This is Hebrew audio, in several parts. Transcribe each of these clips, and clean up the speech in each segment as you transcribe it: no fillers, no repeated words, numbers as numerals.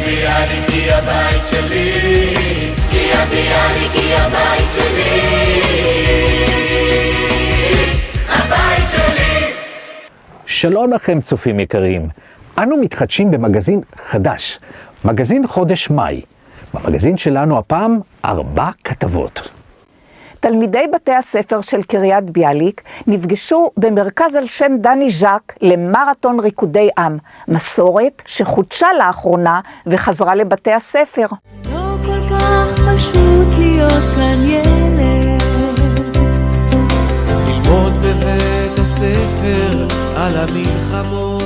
ביאליק היא הבית שלי, קריית ביאליק היא הבית שלי, הבית שלי. שלום לכם צופים יקרים, אנו מתחדשים במגזין חדש, מגזין חודש מאי. במגזין שלנו הפעם 4 כתבות. תלמידי בתי הספר של קריית ביאליק נפגשו במרכז על שם דני ז'ק למרתון ריקודי עם, מסורת שחודשה לאחרונה וחזרה לבתי הספר. לא כל כך פשוט להיות כאן ילד, ללמוד בבית הספר על המלחמות.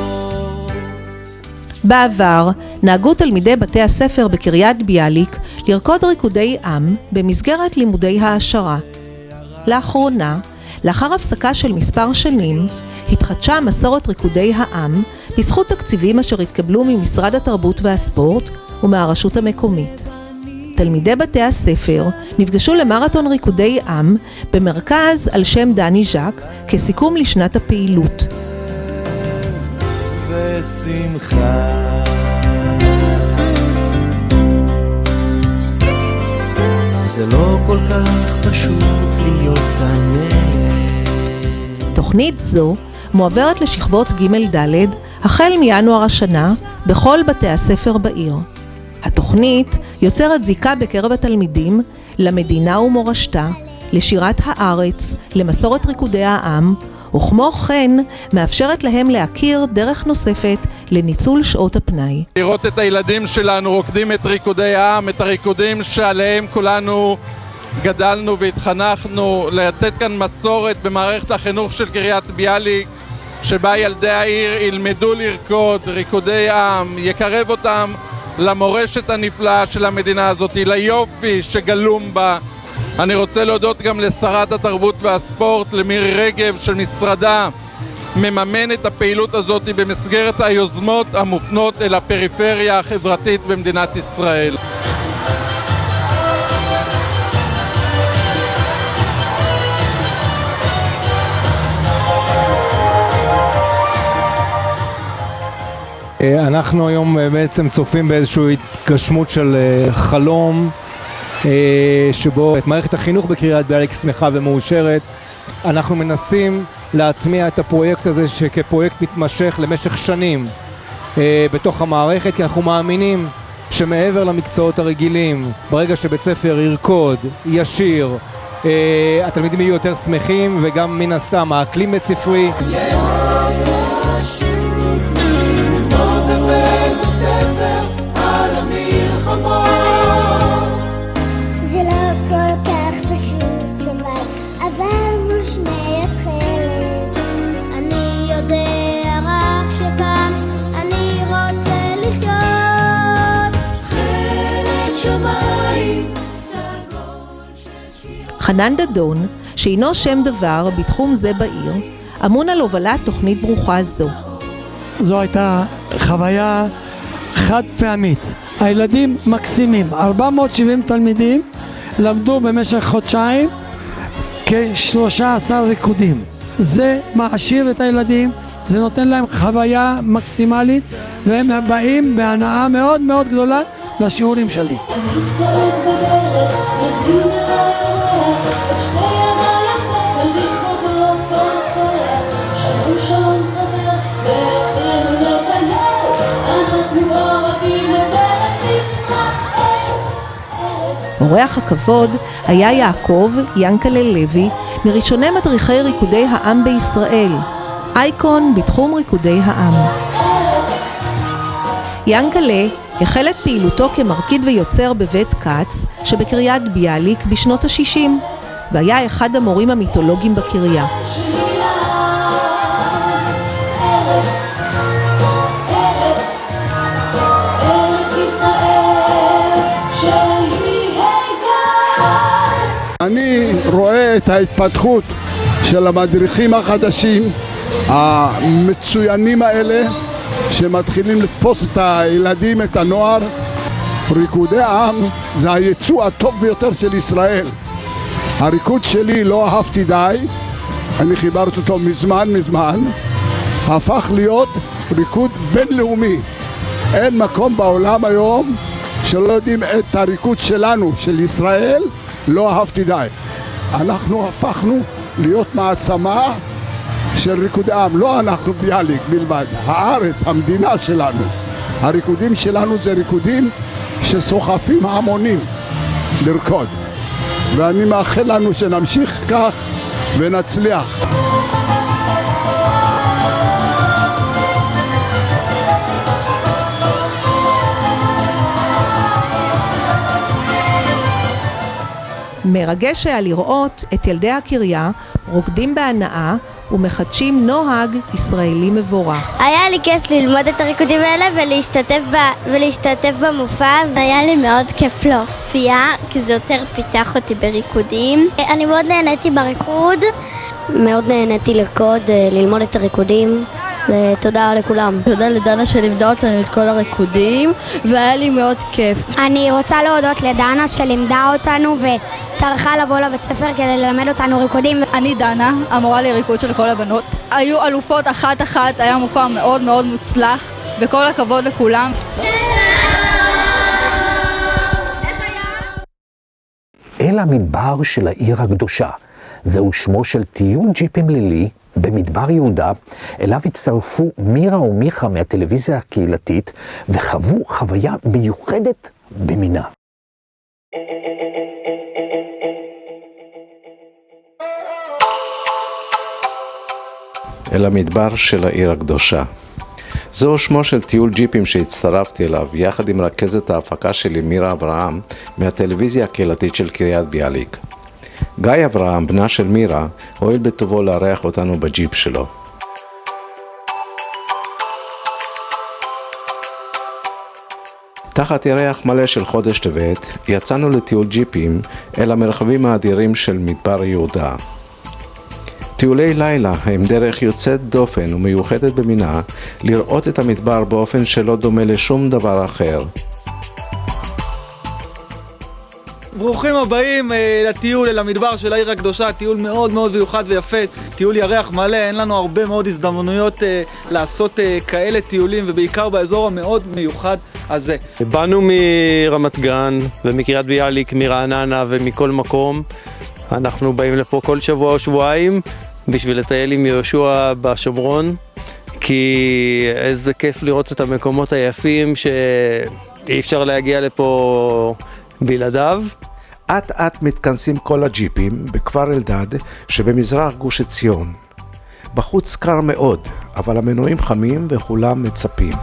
בעבר נהגו תלמידי בתי הספר בקריית ביאליק לרקוד ריקודי עם במסגרת לימודי העשרה. לאחרונה, לאחר הפסקה של מספר שנים, התחדשה מסורת ריקודי העם בזכות תקציבים אשר התקבלו ממשרד התרבות והספורט ומהרשות המקומית. תלמידי בתי הספר נפגשו למרתון ריקודי עם במרכז על שם דני ז'ק כסיכום לשנת הפעילות. ושמחה זה לא כל כך פשוט להיות כאן ילד. תוכנית זו מועברת לשכבות ג' ד' החל מינואר השנה בכל בתי הספר בעיר. התוכנית יוצרת זיקה בקרב התלמידים למדינה ומורשתה, לשירת הארץ, למסורת ריקודי העם, וכמו כן מאפשרת להם להכיר דרך נוספת לניצול שעות הפנאי. לראות את הילדים שלנו רוקדים את ריקודי העם, את הריקודים שעליהם כולנו גדלנו והתחנכנו, לתת כאן מסורת במערכת החינוך של קריית ביאליק, שבה ילדי העיר ילמדו לרקוד ריקודי עם, יקרב אותם למורשת הנפלאה של המדינה הזאת, ליופי שגלום בה. אני רוצה להודות גם לשרת התרבות והספורט, למירי רגב, של משרדה מממן את הפעילות הזאת במסגרת היוזמות המופנות אל הפריפריה החברתית במדינת ישראל. אנחנו היום בעצם צופים באיזושהי התגשמות של חלום, שבו את מערכת החינוך בקריית ביאליק שמחה ומאושרת. אנחנו מנסים להטמיע את הפרויקט הזה שכפרויקט מתמשך למשך שנים בתוך המערכת, כי אנחנו מאמינים שמעבר למקצועות הרגילים, ברגע שבית ספר ירקוד, ישיר, התלמידים יהיו יותר שמחים, וגם מן הסתם האקלים בית ספרי. חנן דדון, שהינו שם דבר בתחום זה בעיר, אמון על הובלת תוכנית ברוכה זו. זו הייתה חוויה חד פעמית. הילדים מקסימים, 470 תלמידים למדו במשך חודשיים כ-13 ריקודים. זה מעשיר את הילדים, זה נותן להם חוויה מקסימלית, והם באים בהנאה מאוד מאוד גדולה לשיעורים שלי. אורח הכבוד היה יעקב ינקלה לוי, מראשוני מדריכי ריקודי העם בישראל, אייקון בתחום ריקודי העם. ינקלה החל את פעילותו כמרקיד ויוצר בבית קץ שבקריית ביאליק בשנות ה-60, והיה אחד המורים המיתולוגיים בקריה. אני רואה את ההתפתחות של המדריכים החדשים המצוינים האלה שמתחילים לתפוס את הילדים, את הנוער. ריקודי העם זה הייצוא הטוב ביותר של ישראל. הריקוד שלי לא אהבתי די, אני חיברתי אותו מזמן, הפך להיות ריקוד בינלאומי. אין מקום בעולם היום שלא יודעים את הריקוד שלנו, של ישראל, לא אהבתי די. אנחנו הפכנו להיות מעצמה של ריקודי עם, לא אנחנו ביאליק בלבד, הארץ, המדינה שלנו. הריקודים שלנו זה ריקודים שסוחפים המונים לרקוד. ואני מאחל לנו שנמשיך כך ונצליח. מרגש היה לראות את ילדי הקריה רוקדים בהנאה ומחדשים נוהג ישראלי מבורך. היה לי כיף ללמוד את הריקודים האלה ולהשתתף במופע. היה לי מאוד כיף להופיע, כי זה יותר פיתח אותי בריקודים. אני מאוד נהניתי בריקוד. מאוד נהניתי לרקוד, ללמוד את הריקודים. ותודה לכולם. תודה לדנה שלימדה אותנו את כל הריקודים, והיה לי מאוד כיף. אני רוצה להודות לדנה שלימדה אותנו וטרחה לבוא לבית ספר כדי ללמד אותנו ריקודים. אני דנה, המורה לריקוד של כל הבנות. היו אלופות אחת, היה מופע מאוד מאוד מוצלח, וכל הכבוד לכולם. אל המדבר של העיר הקדושה. זהו שמו של טיול ג'יפים לילי במדבר יהודה, אליו הצטרפו מירה ומיכה מהטלוויזיה הקהילתית וחוו חוויה מיוחדת במינה. אל המדבר של העיר הקדושה. זהו שמו של טיול ג'יפים שהצטרפתי אליו יחד עם רכזת ההפקה שלי מירה אברהם מהטלוויזיה הקהילתית של קריית ביאליק. גיא אברהם, בנה של מירה, הואיל בטובו לארח אותנו בג'יפ שלו. תחת ירח מלא של חודש טבת, יצאנו לטיול ג'יפים אל המרחבים האדירים של מדבר יהודה. טיולי לילה הם דרך יוצאת דופן ומיוחדת במינה לראות את המדבר באופן שלא דומה לשום דבר אחר. ברוכים הבאים לטיול אל המדבר של העיר הקדושה, טיול מאוד מאוד מיוחד ויפה, טיול ירח מלא, אין לנו הרבה מאוד הזדמנויות לעשות כאלה טיולים ובעיקר באזור המאוד מיוחד הזה. באנו מרמת גן ומקריית ביאליק, מרעננה ומכל מקום. אנחנו באים לפה כל שבוע או שבועיים בשביל לטייל עם יהושע בשומרון, כי איזה כיף לראות את המקומות היפים שאי אפשר להגיע לפה בלעדיו. אט אט מתכנסים כל הג'יפים בכפר אלדד שבמזרח גוש עציון. בחוץ קר מאוד, אבל המנועים חמים וכולם מצפים.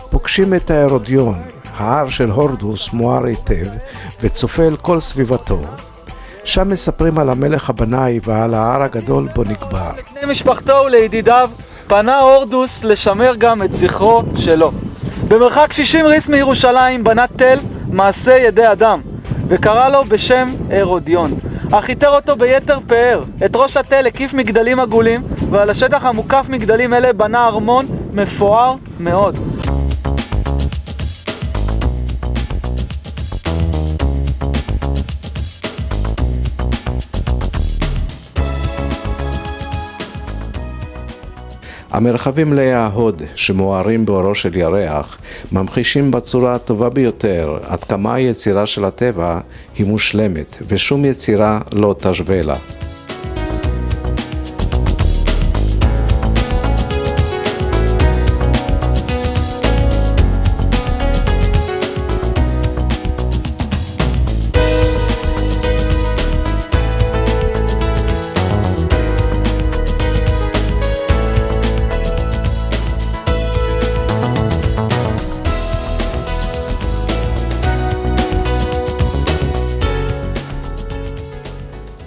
פוגשים את ההרודיון, ההר של הורדוס מואר היטב וצופה אל כל סביבתו. שם מספרים על המלך הבנאי ועל ההר הגדול בו נקבר. לפני משפחתו ולידידיו פנה הורדוס לשמר גם את זכרו שלו. במרחק 60 ריס מירושלים בנה תל מעשה ידי אדם וקרא לו בשם הרודיון. אך איתר אותו ביתר פאר. את ראש התל הקיף מגדלים עגולים ועל השטח המוקף מגדלים אלה בנה ארמון מפואר מאוד. המרחבים מלאי ההוד שמוארים באורו של ירח ממחישים בצורה הטובה ביותר עד כמה היצירה של הטבע היא מושלמת ושום יצירה לא תשווה לה.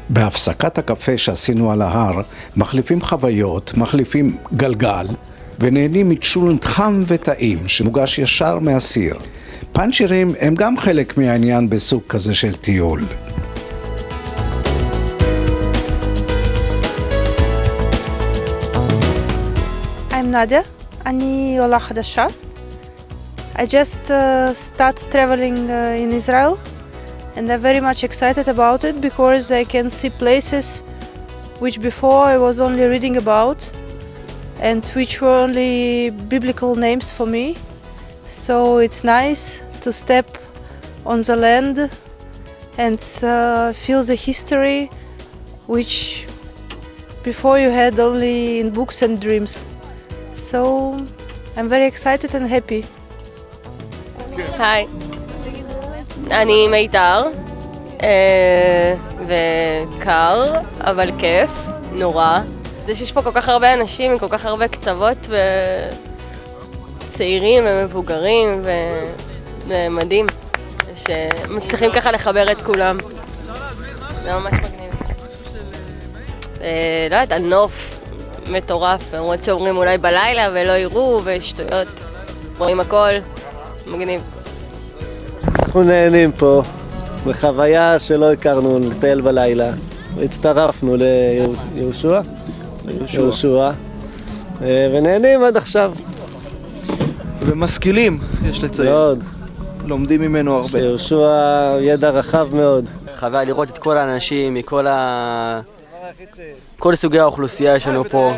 בהפסקת הקפה שעשינו על ההר, מחליפים חוויות, מחליפים גלגל, ונהנים מצ'ולנט חם וטעים שמוגש ישר מהסיר. פאנצ'רים הם גם חלק מהעניין בסוג כזה של טיול. I'm נדיה, אני עולה חדשה. I just start traveling in Israel, and I'm very much excited about it because I can see places which before I was only reading about and which were only biblical names for me. So it's nice to step on the land and feel the history which before you had only in books and dreams. So I'm very excited and happy. היי, אני מיתר, וקר, אבל כיף, נורא. זה שיש פה כל כך הרבה אנשים עם כל כך הרבה קצוות וצעירים ומבוגרים ומדהים, שמצליחים ככה לחבר את כולם. זה ממש מגניב. לא יודעת, הנוף מטורף, למרות שאומרים אולי בלילה ולא יראו ושטויות, רואים הכל, מגניב. אנחנו נהנים פה, בחוויה שלא הכרנו לטייל בלילה. הצטרפנו ליהושע, ונהנים עד עכשיו. ומשכילים, יש לציין. מאוד. לומדים ממנו הרבה. יהושע ידע רחב מאוד. חוויה לראות את כל האנשים מכל כל סוגי האוכלוסייה יש לנו פה.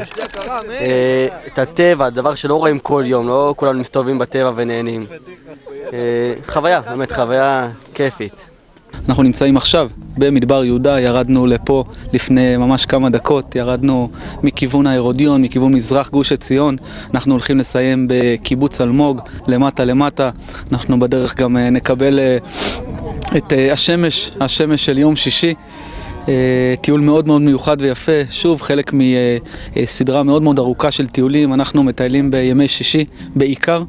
את הטבע, דבר שלא רואים כל יום, לא כולנו מסתובבים בטבע ונהנים. חוויה, באמת חוויה כיפית. אנחנו נמצאים עכשיו במדבר יהודה, ירדנו לפה לפני ממש כמה דקות, ירדנו מכיוון ההרודיון, מכיוון מזרח גוש עציון, אנחנו הולכים לסיים בקיבוץ אלמוג, למטה, אנחנו בדרך גם נקבל את השמש של יום שישי, טיול מאוד מאוד מיוחד ויפה, שוב חלק מסדרה מאוד מאוד ארוכה של טיולים, אנחנו מטיילים בימי שישי בעיקר,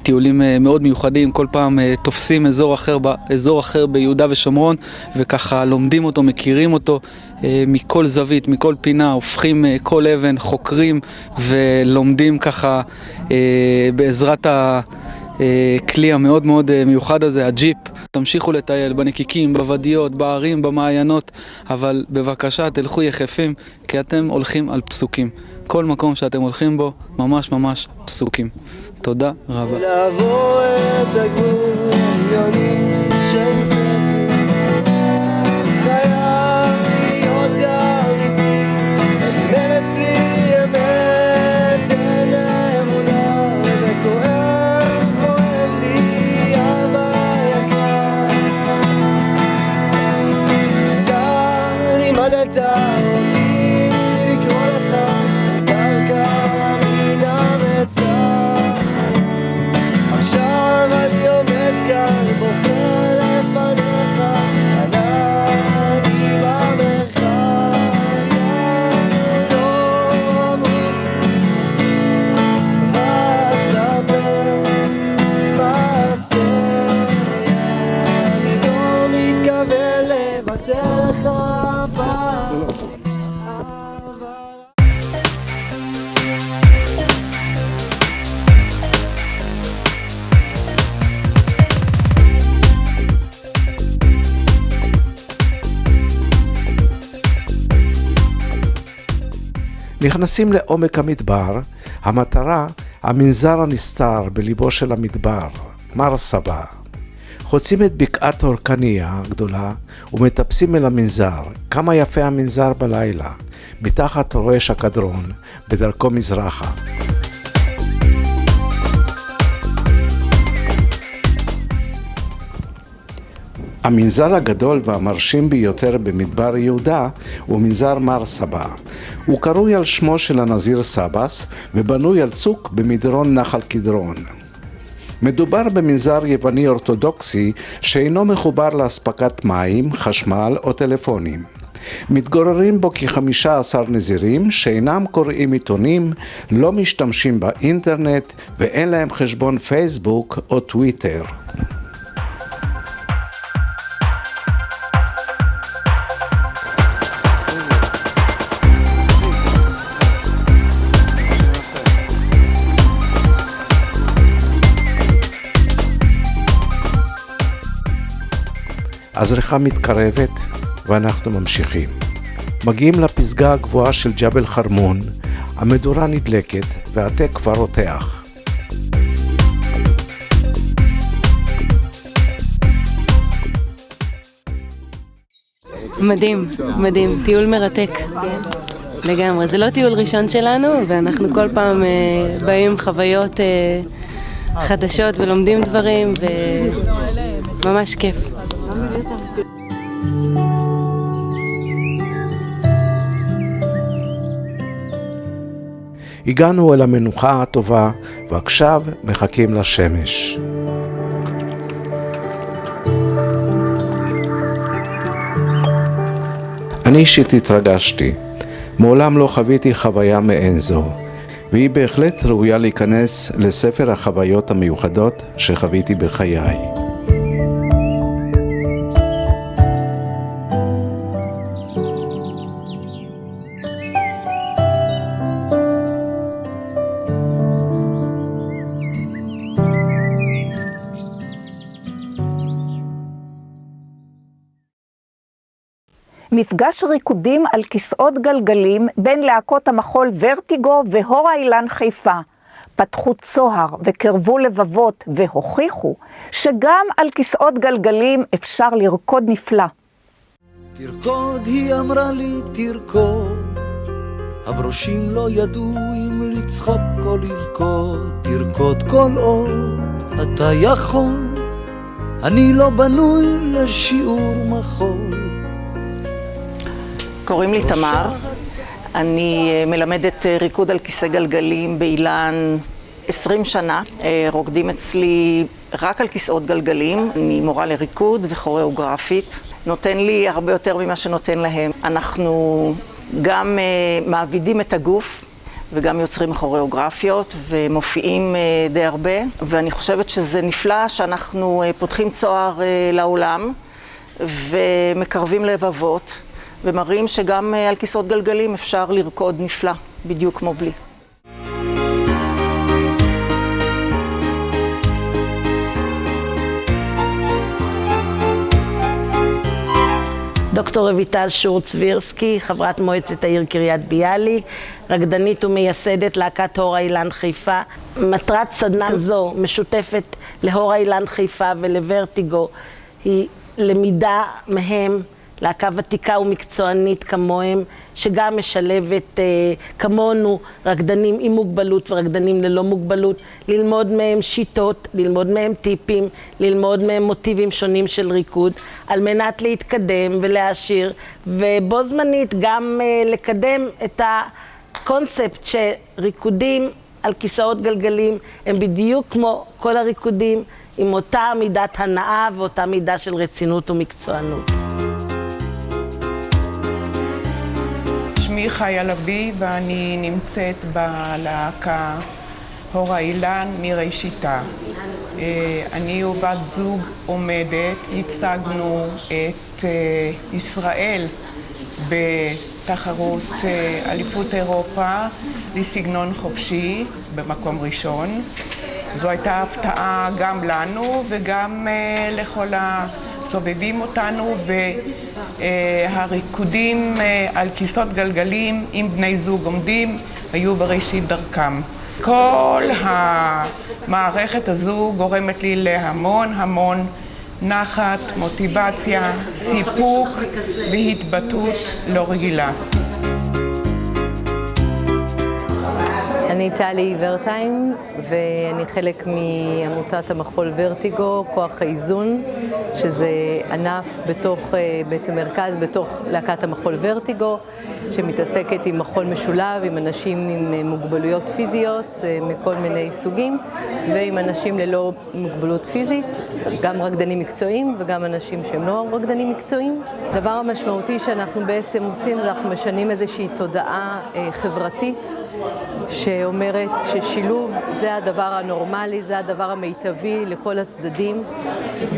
טיולים מאוד מיוחדים, כל פעם תופסים אזור אחר ביהודה ושומרון וככה לומדים אותו, מכירים אותו מכל זווית, מכל פינה, הופכים כל אבן, חוקרים ולומדים ככה בעזרת הכלי המאוד מאוד מיוחד הזה, הג'יפ. תמשיכו לטייל בנקיקים, בוודיות, בערים, במעיינות, אבל בבקשה תלכו יחפים, כי אתם הולכים על פסוקים. כל מקום שאתם הולכים בו, ממש ממש פסוקים. תודה רבה. לעבור את הגבול עליונים שהמצאתי, חייב להיות אמיתי, אין אצלי אמת, אין אמונה, זה כואב לי אבא יקר. אתה לימדת אותי לקרוא לך דרכה מן המצב, עכשיו אני עומד כאן בוחר לפניך, ענני במרחב, לא אמות ואסתבר מעשה, אני לא מתכוון לוותר לך פעם. נכנסים לעומק המדבר, המטרה, המנזר הנסתר בליבו של המדבר, מר סבא. חוצים את בקעת הורקניה הגדולה ומטפסים אל המנזר. כמה יפה המנזר בלילה, מתחת ראש הקדרון, בדרכו מזרחה. המנזר הגדול והמרשים ביותר במדבר יהודה הוא מנזר מר סבא. הוא קרוי על שמו של הנזיר סבס ובנוי על צוק במדרון נחל קדרון. מדובר במנזר יווני אורתודוקסי שאינו מחובר לאספקת מים, חשמל או טלפונים. מתגוררים בו כ-15 נזירים שאינם קוראים עיתונים, לא משתמשים באינטרנט ואין להם חשבון פייסבוק או טוויטר. הזריחה מתקרבת ואנחנו ממשיכים. מגיעים לפסגה הגבוהה של ג'בל חרמון, המדורה נדלקת והתה כבר רותח. מדהים, מדהים, טיול מרתק. לגמרי, זה לא טיול ראשון שלנו, ואנחנו כל פעם באים עם חוויות חדשות ולומדים דברים, וממש כיף. הגענו אל המנוחה הטובה, ועכשיו מחכים לשמש. אני אישית התרגשתי. מעולם לא חוויתי חוויה מעין זו, והיא בהחלט ראויה להיכנס לספר החוויות המיוחדות שחוויתי בחיי. מפגש ריקודים על כיסאות גלגלים בין להקות המחול ורטיגו והור האילן חיפה. פתחו צוהר וקרבו לבבות והוכיחו שגם על כיסאות גלגלים אפשר לרקוד נפלא. תרקוד, היא אמרה לי תרקוד, הברושים לא ידעו אם לצחוק או לבכות. תרקוד כל עוד אתה יכול, אני לא בנוי לשיעור מחול. קוראים לי תמר, אני מלמדת ריקוד על כיסא גלגלים באילן 20 שנה. רוקדים אצלי רק על כיסאות גלגלים. אני מורה לריקוד וכוריאוגרפית. נותן לי הרבה יותר ממה שנותן להם. אנחנו גם מעבידים את הגוף וגם יוצרים כוריאוגרפיות ומופיעים די הרבה. ואני חושבת שזה נפלא שאנחנו פותחים צוהר לעולם ומקרבים לבבות. ומראים שגם על כיסאות גלגלים אפשר לרקוד נפלא, בדיוק כמו בלי. דוקטור רויטל שור-צבירסקי, חברת מועצת העיר קריית ביאליק, רקדנית ומייסדת להקת הור האילן חיפה. מטרת סדנה זו משותפת להור האילן חיפה ולוורטיגו היא למידה מהם, להקה ותיקה ומקצוענית כמוהם, שגם משלבת כמונו רקדנים עם מוגבלות ורקדנים ללא מוגבלות, ללמוד מהם שיטות, ללמוד מהם טיפים, ללמוד מהם מוטיבים שונים של ריקוד, על מנת להתקדם ולהעשיר, ובו זמנית גם לקדם את הקונספט שריקודים על כיסאות גלגלים הם בדיוק כמו כל הריקודים, עם אותה מידת הנאה ואותה מידה של רצינות ומקצוענות. שמי חיה לוי ואני נמצאת בלהקה הור האילן מראשיתה. אני ובת זוג עומדת, ייצגנו את ישראל בתחרות אליפות אירופה לסגנון חופשי במקום ראשון. זו הייתה הפתעה גם לנו וגם לכל סובבים אותנו, והריקודים על כיסאות גלגלים עם בני זוג עומדים היו בראשית דרכם. כל המערכת הזו גורמת לי להמון נחת, מוטיבציה, סיפוק והתבטאות לא רגילה. אני טלי ורטיים ואני חלק מעמותת המחול ורטיגו, כוח האיזון, שזה ענף בתוך, בעצם מרכז בתוך להקת המחול ורטיגו, שמתעסקת עם מחול משולב, עם אנשים עם מוגבלויות פיזיות מכל מיני סוגים, ועם אנשים ללא מוגבלות פיזית, גם רקדנים מקצועיים וגם אנשים שהם לא רקדנים מקצועיים. הדבר המשמעותי שאנחנו בעצם עושים, אנחנו משנים איזושהי תודעה חברתית, שאומרת ששילוב זה הדבר הנורמלי, זה הדבר המיטבי לכל הצדדים,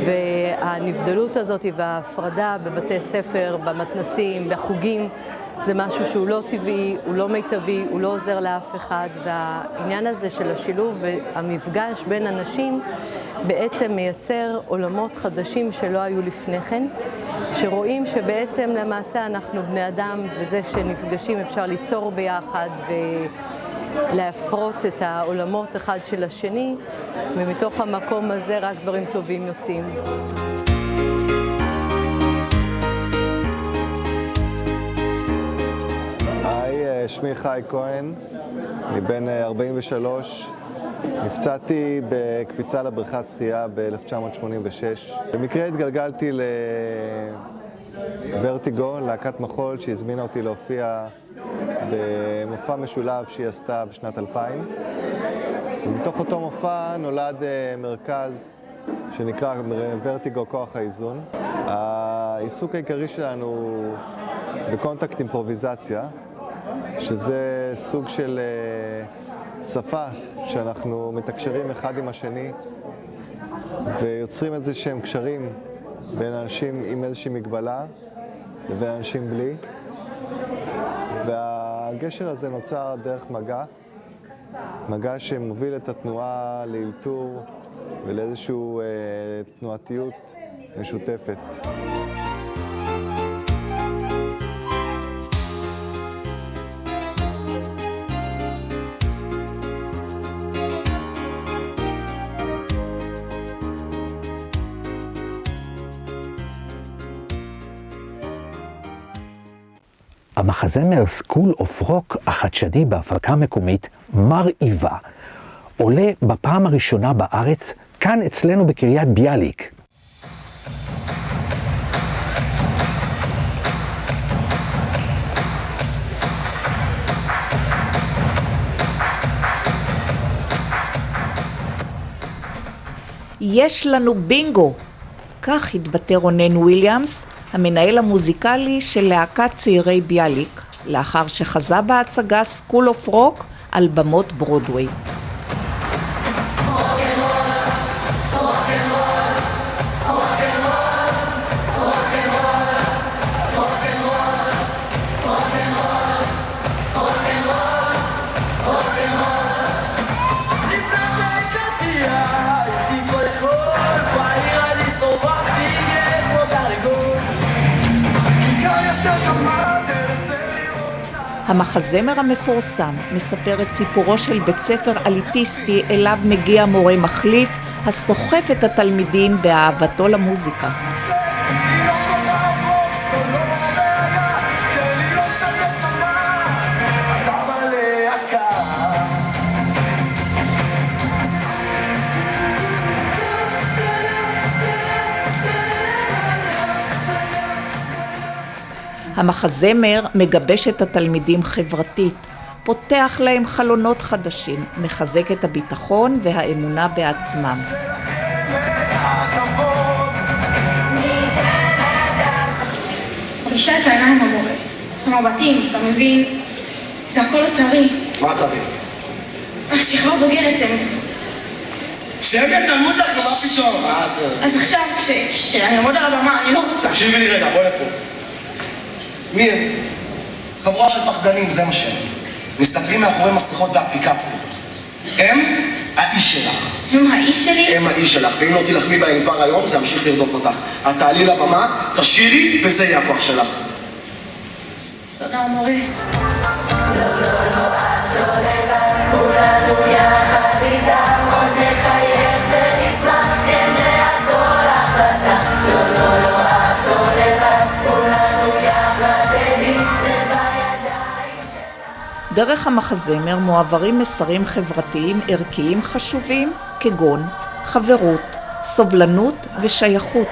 והנבדלות הזאת וההפרדה בבתי ספר, במתנסים, בחוגים, זה משהו שהוא לא טבעי, הוא לא מיטבי, הוא לא עוזר לאף אחד, והעניין הזה של השילוב והמפגש בין אנשים בעצם מייצר עולמות חדשים שלא היו לפני כן, שרואים שבעצם למעשה אנחנו בני אדם, וזה שנפגשים אפשר ליצור ביחד ולהפרות את העולמות אחד של השני, ומתוך המקום הזה רק דברים טובים יוצאים. שמי חי כהן, אני בן 43. נפצעתי בקפיצה לבריכת שחייה ב-1986. במקרה התגלגלתי לוורטיגו, להקת מחול שהזמינה אותי להופיע במופע משולב שהיא עשתה בשנת 2000. ומתוך אותו מופע נולד מרכז שנקרא ורטיגו כוח האיזון. העיסוק העיקרי שלנו הוא בקונטקט אימפרוביזציה, שזה סוג של שפה שאנחנו מתקשרים אחד עם השני ויוצרים איזה שהם קשרים בין אנשים עם איזושהי מגבלה לבין אנשים בלי, והגשר הזה נוצר דרך מגע שמוביל את התנועה לאלתור ולאיזושהי תנועתיות משותפת. המחזמר סקול אוף רוק החדשני בהפקה מקומית מרהיבה עולה בפעם הראשונה בארץ כאן אצלנו בקריית ביאליק. יש לנו בינגו, כך התבטא רונן וויליאמס, המנהל המוזיקלי של להקת צעירי ביאליק, לאחר שחזה בהצגה סקול אוף רוק על במות ברודווי. המחזמר המפורסם מספר את סיפורו של בית ספר אליטיסטי אליו מגיע מורה מחליף הסוחף את התלמידים באהבתו למוזיקה. המחזמר מגבש את התלמידים חברתית, פותח להם חלונות חדשים, מחזק את הביטחון והאמונה בעצמם. פגישה את העיניים המורה, המבטים, אתה מבין? זה הכל הטרי. מה הטרי? השכבה בוגרת הם. שהם יצלמו אותך, מה פתאום? אז עכשיו כשאני עמוד על הבמה, אני לא רוצה. תקשיבי לי רגע, בוא לפה. מי הם? חבורה של פחדנים, זה מה שהם. מסתכלים מאחורי מסכות באפליקציות. הם האיש שלך. הם האיש שלי? הם האיש שלך, ואם לא תלחמי בהם כבר היום, זה ימשיך לרדוף אותך. את תעלי לבמה, תשירי, וזה יהיה הכוח שלך. תודה, מורה. כולנו יחד איתך, עוד נחייך ונשמח, כן זה הכל החלטה. לא, לא, לא, את לא לבד, כולנו יחד איתי, זה בידיים שלך. דרך המחזמר מועברים מסרים חברתיים ערכיים חשובים כגון חברות, סובלנות ושייכות.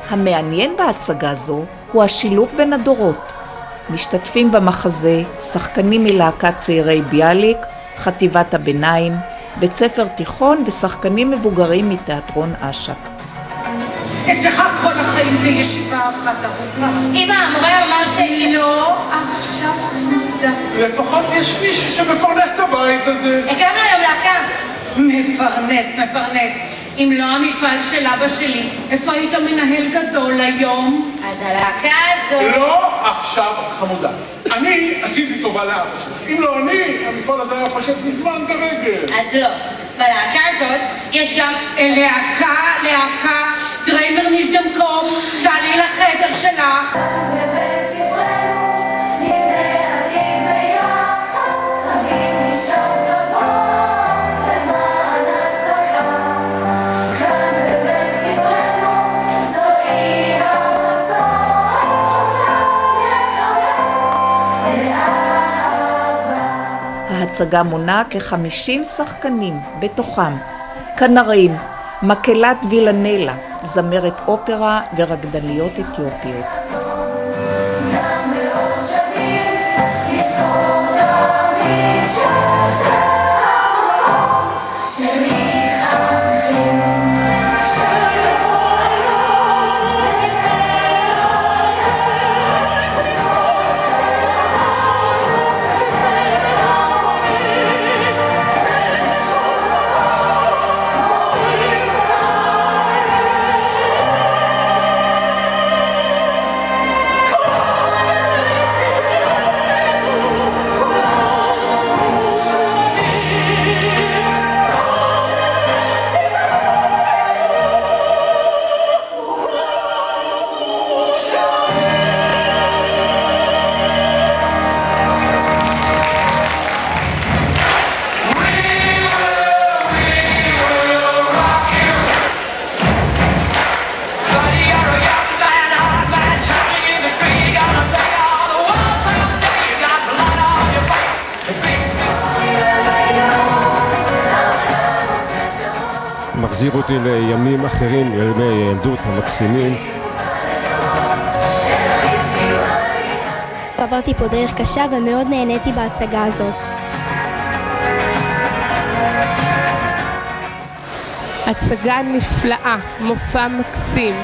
המעניין בהצגה זו הוא השילוב בין הדורות. משתתפים במחזה שחקנים מלהקת צעירי ביאליק, חטיבת הביניים, בית ספר תיכון ושחקנים מבוגרים מתיאטרון אשק. אצלך כל החיים זה ישיבה אחת ארוכה. אמא, המורה אמר לא, עכשיו תודה. לפחות יש מישהו שמפרנס את הבית הזה. הקמנו היום להקה. מפרנס. אם לא המפעל של אבא שלי, איפה היית מנהל גדול היום? אז הלהקה הזאת... לא עכשיו, חמודה. אני עשיתי טובה לאבא שלי. אם לא אני, המפעל הזה היה פשט מזמן כרגל. אז לא. בלהקה הזאת יש גם... להקה, דריימר נשדמקום, תעלי לחדר שלך. בבית ספרנו נבנה עתיד ביחד, תמיד נשאף גבוה למען הצלחה. כאן בבית ספרנו זוהי המסורת, אותם לחבר לאהבה. ההצגה מונה כ-50 שחקנים, בתוכם כנרים, מקהלת וילנלה, זמרת אופרה ורקדניות אתיופיות. גם בעוד שנים נזכור תמיד שזה המקום שמתחנכים, שיבוא היום נצא לדרך, בסוף שלנו זה המורים, זה שום מורים מחזיר אותי לימים אחרים, לימי ילדות המקסימים. עברתי פה דרך קשה ומאוד נהניתי בהצגה הזאת. הצגה נפלאה, מופע מקסים.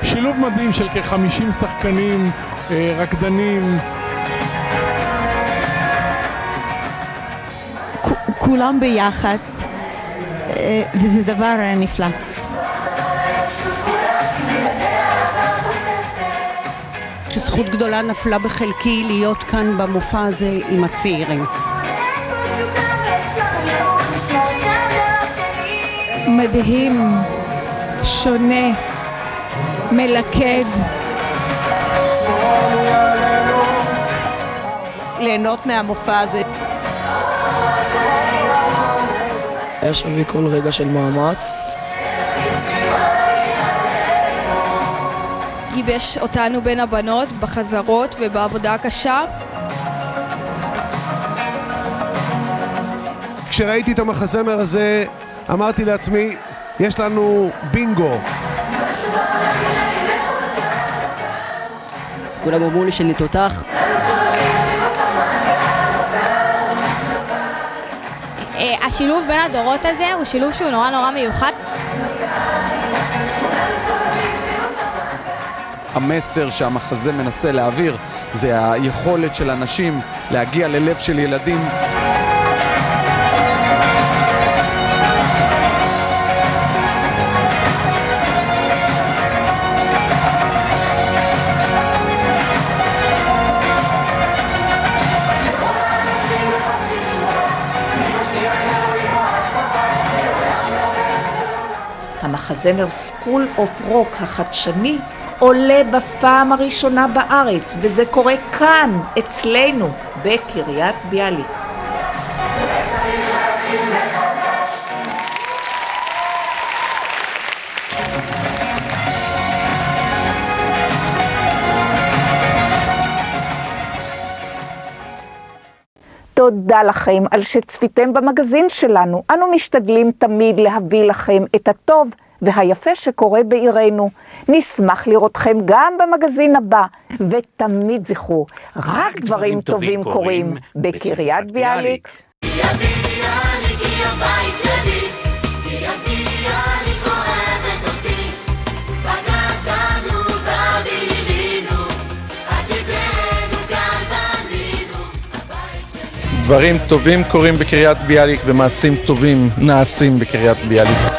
שילוב מדהים של כ-50 שחקנים, רקדנים. כולם ביחד, וזה דבר נפלא. שזכות גדולה נפלה בחלקי להיות כאן במופע הזה עם הצעירים. מדהים, שונה, מלכד. ליהנות מהמופע הזה. היה שווה כל רגע של מאמץ. גיבש אותנו בין הבנות בחזרות ובעבודה הקשה. כשראיתי את המחזמר הזה, אמרתי לעצמי, יש לנו בינגו. כולם אמרו לי שאני תותח. השילוב בין הדורות הזה הוא שילוב שהוא נורא מיוחד. המסר שהמחזה מנסה להעביר זה היכולת של אנשים להגיע ללב של ילדים. המחזמר סקול אוף רוק החדשני עולה בפעם הראשונה בארץ, וזה קורה כאן, אצלנו, בקריית ביאליק. תודה לכם על שצפיתם במגזין שלנו. אנו משתדלים תמיד להביא לכם את הטוב והיפה שקורה בעירנו. נשמח לראותכם גם במגזין הבא, ותמיד זכרו, רק דברים טובים קורים בקריית ביאליק. דברים טובים קורים בקריית ביאליק ומעשים טובים נעשים בקריית ביאליק.